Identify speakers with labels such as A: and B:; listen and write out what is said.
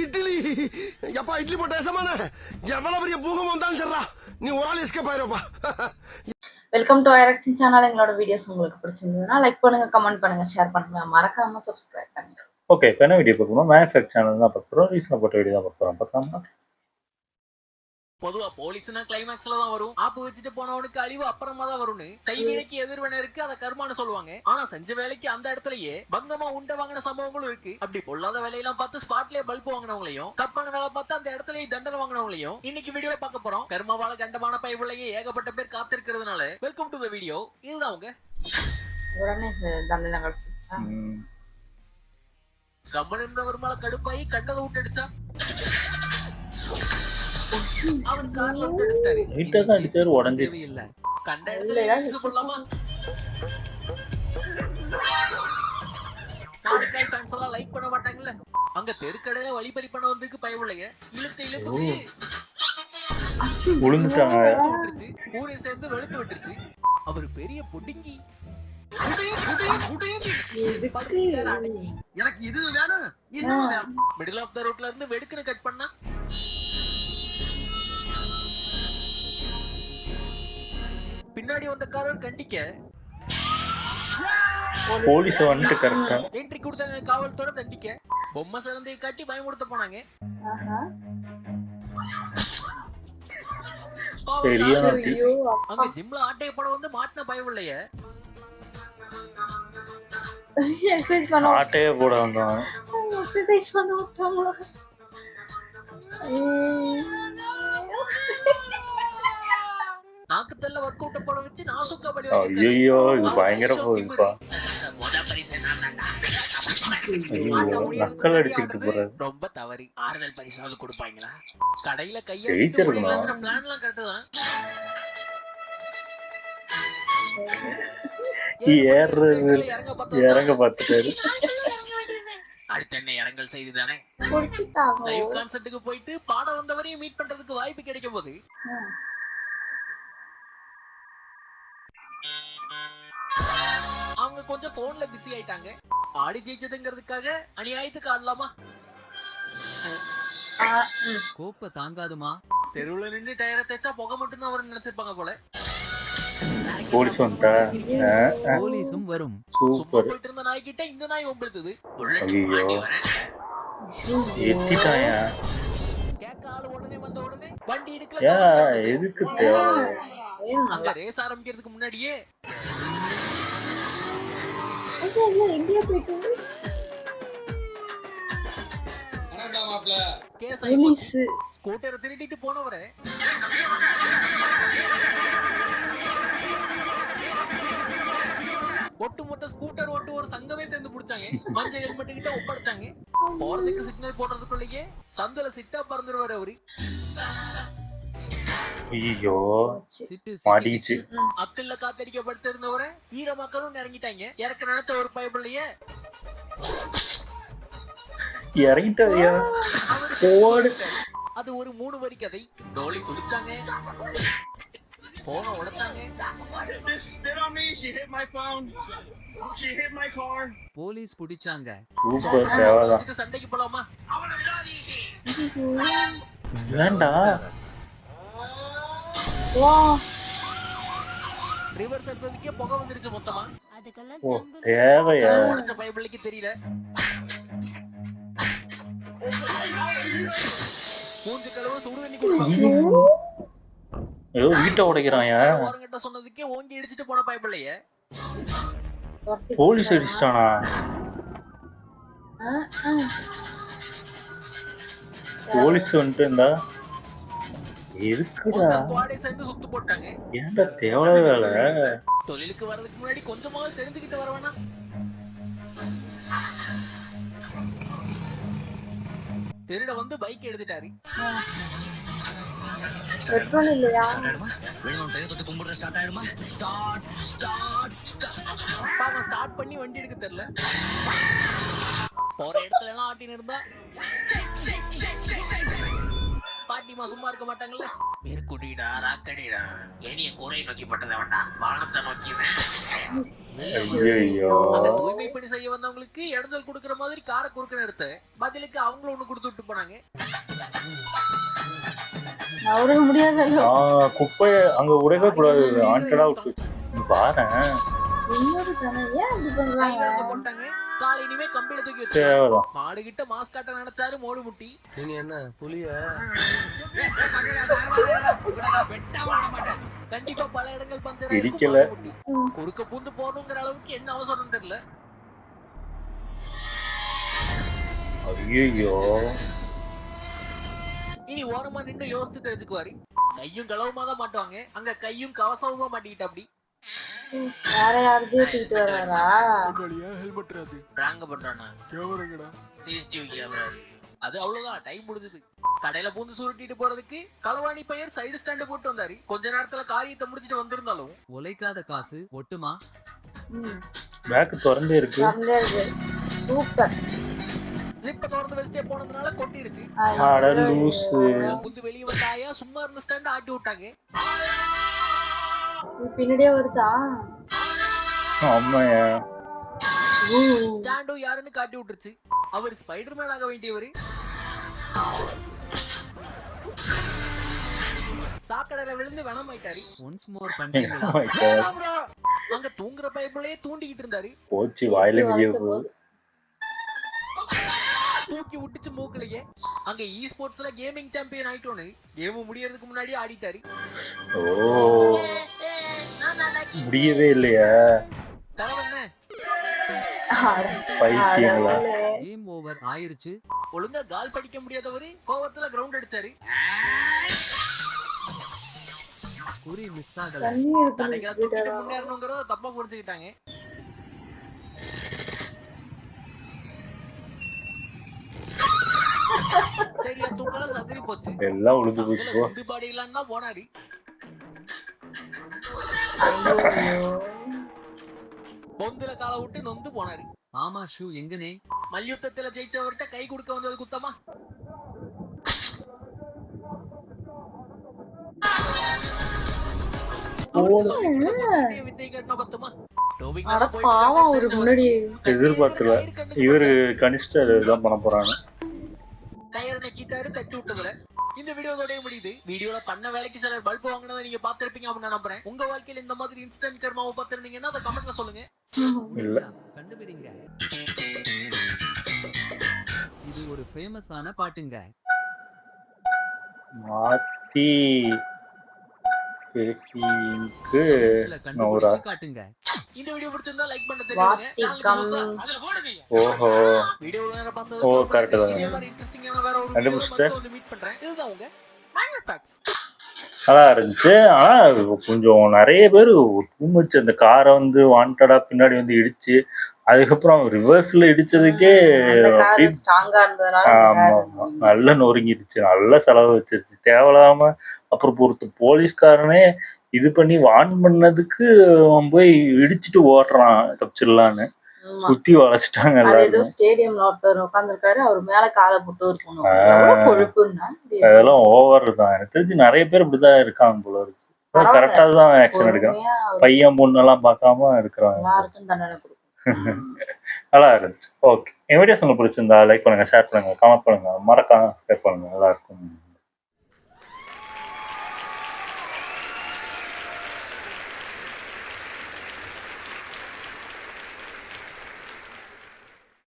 A: இட்லி எப்பா இட்லி போட்ட சமான எவ்வளவு பெரிய பூகம் வந்தாலும் சரிடா நீ ஒரு ஆள் எஸ்கேப் ஆயிருப்பா.
B: வெல்கம் டு ஐரக்ஷன் சேனல். எங்களோட வீடியோஸ் உங்களுக்கு பிடிச்சிருந்ததுன்னா லைக் பண்ணுங்க, கமெண்ட் பண்ணுங்க, ஷேர் பண்ணுங்க, மறக்காம சப்ஸ்கிரைப் பண்ணுங்க.
C: ஓகே, இப்போ என்ன வீடியோ பார்க்கணும்? மேனுஃபேக்சர் சேனல் தான் பார்க்குறோம். ரீசனாக போட்ட வீடியோ தான் பார்க்குறோம். பார்க்காம
D: பொதுவா போலீஸ்னா கிளைமேக்ஸ்ல தான் வரும். ஆப்பு வச்சுட்டு போனவனுக்கு அழிவு அப்புறமா தான் வரும்னு செய்வினைக்கு எதிர்வினை இருக்கு, அதை கர்மான்னு சொல்லுவாங்க. ஆனா செஞ்ச வேலைக்கு அந்த இடத்துலயே பங்கமா உண்டை வாங்கின சம்பவங்களும் இருக்கு. அப்படி பொல்லாத வேலையெல்லாம் பார்த்து ஸ்பாட்லயே பல்ப் வாங்கினவங்களையும், தப்பான வேலை பார்த்து அந்த இடத்துலயே தண்டனை வாங்கினவங்களையும் இன்னைக்கு வீடியோல பார்க்க போறோம். கர்மாவால கண்டமான பைபிளையே ஏகப்பட்ட பேர் காத்திருக்கிறதுனால வெல்கம் டு தி வீடியோ. இதுதான் அவங்க
B: உடனே தண்டனை கிடைச்சிச்சா?
D: கம்மன் இருந்தவர் மேல கடுப்பாயி கண்டதை விட்டு அடிச்சா. அவர் கார்ல விட்டு அடிச்சிட்டாரு.
C: நீட்டா தான் அடிச்சாரு, உடஞ்சிருச்சு.
D: இல்ல கண்ட இடத்துல யூஸ் பண்ணலாமா? பாட்காஸ்ட் ஃபேன்ஸ் எல்லாம் லைக் பண்ண மாட்டாங்கல்ல. அங்க தெருக்கடையில வழிபறி பண்ண வந்திருக்கு பயவுளைய. இழுத்து
C: விழுந்துட்டாங்க.
D: விட்டுருச்சு. ஊரே சேர்ந்து வெளுத்து விட்டுருச்சு. அவர் பெரிய பொடிங்கி.
A: எனக்கு இது வேணும், இன்னும் வேணும்.
D: மிடில் ஆஃப் த ரோட்ல இருந்து வெடுக்குன்னு கட் பண்ணா பின்னாடி வந்த காரர் கண்டிக்க
C: போலீஸ் வந்துட்டு கரெக்டா
D: என்ட்ரி கொடுத்தாங்க. காவல்துறை தண்டிக்க பொம்மை சிறந்தையை காட்டி பயமுறுத்த போனாங்க. அங்க ஜிம்ல ஆட்டைய படம் வந்து மாட்டின பயம் இல்லையே.
C: ஆட்டையே போட வந்தான்.
D: நாக்குத்தல்ல ஒர்க் அவுட் போட வச்சு நாசுக்கா படி.
C: ஐயோ, இது பயங்கர போகுதுப்பா. மக்கள் அடிச்சுட்டு போறாரு.
D: ரொம்ப தவறி. ஆறுதல் பரிசாவது கொடுப்பாங்களா? கடையில கையை
C: ஜெயிச்சிருக்கணும்.
D: பிளான்லாம் கரெக்ட் தான்.
C: இறங்க பார்த்துட்டாரு.
D: அடுத்த என்ன இரங்கல் செய்தி தானே. லைவ் கான்சர்ட்டுக்கு போயிட்டு பாட வந்தவரையும் மீட் பண்றதுக்கு வாய்ப்பு கிடைக்கும் போது அவங்க கொஞ்சம் போன்ல பிஸி ஆயிட்டாங்க. ஆடி ஜெயிச்சதுங்கிறதுக்காக அநியாயத்துக்கு ஆடலாமா? கோப்ப தாங்காதுமா. தெருவுல நின்று டயரை தேய்ச்சா புகை மட்டும் தான் வரும் நினைச்சிருப்பாங்க போல.
C: போலீஸ் வந்தா
D: போலீஸும் வரும்.
C: சூப்பர்.
D: போயிட்டு இருந்த நாய் கிட்ட இந்த நாய் ஒம்பளுது.
C: எத்திட்டாயா?
D: கேட்க ஆளு உடனே வந்த உடனே வண்டி எடுக்கல.
C: எதுக்கு தேவை?
D: அங்க ரேஸ் ஆரம்பிக்கிறதுக்கு முன்னாடியே ஸ்கூட்டரை திருடிட்டு போனவரை ஒட்டுமொத்த ஸ்கூட்டர் ஓட்டு ஒரு சங்கமே சேர்ந்து புடிச்சாங்க. மஞ்சள் ஹெல்மெட் கிட்ட ஒப்படைச்சாங்க. போறதுக்கு சிக்னல் போடுறதுக்குள்ளேயே சந்தில சிட்டா பறந்துருவாரு அவரு.
C: ஐயோ, மாட்டிச்சு.
D: அக்கல்ல காத்தடிக்கப்பட்டு இருந்தவரை ஈர மக்களும் இறங்கிட்டாங்க. இறக்க நினைச்ச ஒரு பயப்பிள்ளையே
C: இறங்கிட்டாயா?
D: அது ஒரு 3 வரி கதை. டோலி துடிச்சாங்க, போன உடைச்சாங்க. போலீஸ் பிடிச்சாங்க.
C: சூப்பர். தேவைதான்.
D: சண்டைக்கு போலாமா?
C: வேண்டா.
D: ரிவர்ஸ் எடுத்ததுக்கே புகை வந்துருச்சு மொத்தமா.
C: ஓ, தேவையா?
D: உடைச்ச பைபிளுக்கு தெரியல. மூஞ்சி கழுவு சுடு தண்ணி குடிப்பாங்க.
C: ஐயோ, வீட்டை உடைக்கிறாயா?
D: ஓரங்கட்ட சொன்னதுக்கே ஓங்கி இடிச்சிட்டு போன பைபிளையே
C: போலீஸ் அடிச்சிட்டானா? போலீஸ் வந்துட்டு இருந்தா இருக்குடா.
D: ஸ்குவாடே சேர்ந்து சுத்து போட்டாங்க.
C: ஏன்டா தேவையான வேலை?
D: தொழிலுக்கு வரதுக்கு முன்னாடி கொஞ்சமாவது தெரிஞ்சுக்கிட்டு வரவேனா? திருட வந்து பைக் எடுத்துட்டாரு.
B: பெட்ரோல் இல்லையா?
D: பாவம் ஸ்டார்ட் பண்ணி வண்டி எடுக்க தெரியல. போற இடத்துல எல்லாம் ஆட்டின்னு இருந்தா பாட்டிமா சும்மா இருக்க மாட்டாங்கல்ல. மேற்குடிடா ராக்கடிடா ஏனிய கூரை நோக்கி பட்டதை வேண்டாம் வானத்தை நோக்கி.
C: ஐயோ
D: அந்த தூய்மை பணி செய்ய வந்தவங்களுக்கு இடைஞ்சல் கொடுக்கற மாதிரி காரை குறுக்க நிறுத்த பதிலுக்கு அவங்களும் ஒண்ணு கொடுத்து விட்டு போனாங்க.
B: நவர முடியாதல்ல.
C: குப்பையை அங்க உடைக்க கூடாது, ஆண்டடா விட்டு பாரு.
B: இன்னொரு தானே ஏன் அப்படி பண்றாங்க?
D: கையில வந்து போட்டாங்க. காலை இனிமே கம்பியில தூக்கி வச்சு
C: தேவைதான்.
D: மாடு கிட்ட மாஸ் காட்ட நினைச்சாரு மோடு முட்டி.
A: நீங்க என்ன புலியா?
D: கண்டிப்பா பல இடங்கள் பஞ்சர்
C: இடிக்கல.
D: குறுக்க பூந்து போகணுங்கிற அளவுக்கு என்ன அவசரம் தெரியல.
C: ஐயோ
D: இனி ஓரமா நின்று யோசிச்சு தெரிஞ்சுக்குவாரு. கையும் களவுமா தான் மாட்டுவாங்க, அங்க கையும் கவசமா மாட்டிக்கிட்டு அப்படி.
B: வேற யாருதே தூக்கிட்டு வர்றாரா?
D: ஹெல்மெட் அது ராங்க பண்றானா? கேமராங்கடா சிசிடிவி கேமரா. அது அவ்வளவுதான், டைம் முடிஞ்சது. கடையில பூந்து சுருட்டிட்டு போறதுக்கு களவாணி பையர் சைடு ஸ்டாண்ட் போட்டு வந்தாரு. கொஞ்ச நேரத்துல காரியத்தை முடிச்சிட்டு வந்திருந்தாலும்
E: உழைக்காத காசு ஒட்டுமா?
C: பேக் திறந்தே இருக்கு.
B: சூப்பர்.
D: ஜிப்ப திறந்து வச்சுட்டே போனதுனால கொட்டிருச்சு.
C: அட லூசு.
D: புந்து வெளியே வந்தாயா சும்மா இருந்த ஸ்டாண்ட் ஆட்டி விட்டாங்க.
B: பின்னாடியே வருதா?
C: ஆமாயா.
D: ஸ்டாண்டும் யாருன்னு காட்டி விட்டுருச்சு. அவர் ஸ்பைடர்மேன் ஆக வேண்டியவரு. சாக்கடையில விழுந்து வனமாயிட்டாரு.
E: ஒன்ஸ் மோர் பண்றீங்களா?
D: அங்க தூங்குற பைப்புலயே தூண்டிக்கிட்டு இருந்தாரு.
C: போச்சு வாயில வெளியே போகுது.
D: தூக்கி விட்டுச்சு மூக்கலையே. அங்க இ ஸ்போர்ட்ஸ்ல கேமிங் சாம்பியன் ஆயிட்டோன்னு கேம் முடியறதுக்கு முன்னாடி ஆடிட்டாரு.
C: ஓ முடியவே இல்லையா?
D: தரவண்ண
C: பைத்தியங்களா?
E: கேம் ஓவர் ஆயிருச்சு.
D: ஒழுங்கா கால் படிக்க முடியாதவரு கோவத்துல கிரவுண்ட் அடிச்சாரு.
E: குறி மிஸ் ஆகல.
D: தன்னைக்கு தூக்கிட்டு முன்னேறணுங்கிறத தப்பா புரிஞ்சுக்கிட்டாங்க. சரியா தூக்கல சதுரி போச்சு.
C: எல்லாம் உழுது போச்சு.
D: சிந்து பாடி இல்லான்னு தான் போனாரு. பொந்துல காலை விட்டு நொந்து போனாரு.
E: ஆமா ஷூ எங்கனே?
D: மல்யுத்தத்துல ஜெயிச்சவர்கிட்ட கை கொடுக்க வந்தது குத்தமா? வித்தை கட்டின பத்துமா?
C: எதிர்பார்க்கல இவரு கனிஷ்டர் தான் பண்ண போறாங்க.
D: டயர் நக்கிட்டாரு தட்டி விட்டதுல. இந்த வீடியோவோட முடியுது. வீடியோல பண்ண வேலைக்கு சிலர் பல்ப் வாங்கினதை நீங்க பாத்திருப்பீங்க அப்படின்னு நம்புறேன். உங்க வாழ்க்கையில இந்த மாதிரி இன்ஸ்டன்ட் கர்மாவை பாத்திருந்தீங்கன்னா அதை கமெண்ட்ல சொல்லுங்க.
C: இல்ல
E: கண்டுபிடிங்க. இது ஒரு ஃபேமஸான பாட்டுங்க.
C: மாத்தி
E: காட்டுங்க.
D: இந்த வீடியோ பிடிச்சிருந்தா லைக் பண்ண தெரியுங்க.
C: ஓஹோ
D: வீடியோல வேற பார்த்தது.
C: ஓ கரெக்ட் தான்.
D: இதே மாதிரி இன்ட்ரஸ்டிங்கான வேற ஒரு வீடியோல வந்து மீட் பண்றேன். இதுதான் உங்க மேக்னட் ஃபேக்ட்ஸ்.
C: நல்லா இருந்துச்சு. ஆனா கொஞ்சம் நிறைய பேர் தூங்குச்சு. அந்த காரை வந்து வாண்டடா பின்னாடி வந்து இடிச்சு அதுக்கப்புறம் ரிவர்ஸ்ல இடிச்சதுக்கே நல்லா நொறுங்கிடுச்சு. நல்லா செலவு வச்சிருச்சு தேவையில்லாம. அப்புறம் பொறுத்து போலீஸ்காரனே இது பண்ணி வான் பண்ணதுக்கு அவன் போய் இடிச்சுட்டு ஓடுறான் தப்பிச்சிடலான்னு. சுத்தி வளைச்சிட்டாங்க எல்லாரும்.
B: ஸ்டேடியம்ல ஒருத்தர் உட்கார்ந்திருக்காரு, அவர் மேல காலை போட்டு இருக்கணும். எவ்வளவு கொழுப்புன்னா
C: அதெல்லாம் ஓவர் தான். எனக்கு தெரிஞ்சு நிறைய பேர் இப்படிதான் இருக்காங்க போல இருக்கு. கரெக்டா தான் ஆக்ஷன் எடுக்கிறான். பையன் பொண்ணு எல்லாம் பார்க்காம எடுக்கிறாங்க.
B: எல்லாருக்கும் தண்டனை கொடுக்கும்.
C: நல்லா இருந்துச்சு. ஓகே, என் வீடியோஸ் உங்களுக்கு பிடிச்சிருந்தா லைக் பண்ணுங்க, ஷேர் பண்ணுங்க, கமெண்ட் பண்ணுங்க, மறக்காம சப்ஸ்கிரைப் பண்ணுங்க. நல்லா இருக்கும்.